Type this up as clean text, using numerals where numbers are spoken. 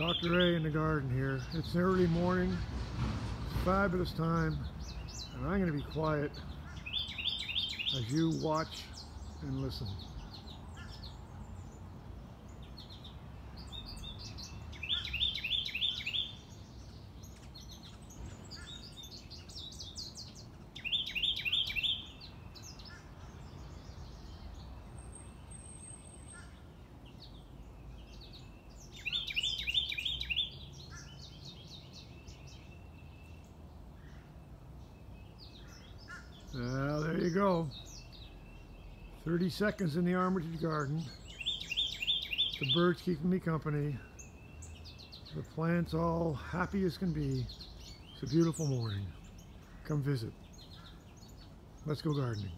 Dr. A in the garden here. It's early morning, it's fabulous time, and I'm going to be quiet as you watch and listen. Well, there you go. 30 seconds in the Armitage garden. The birds keeping me company. The plants all happy as can be. It's a beautiful morning. Come visit. Let's go gardening.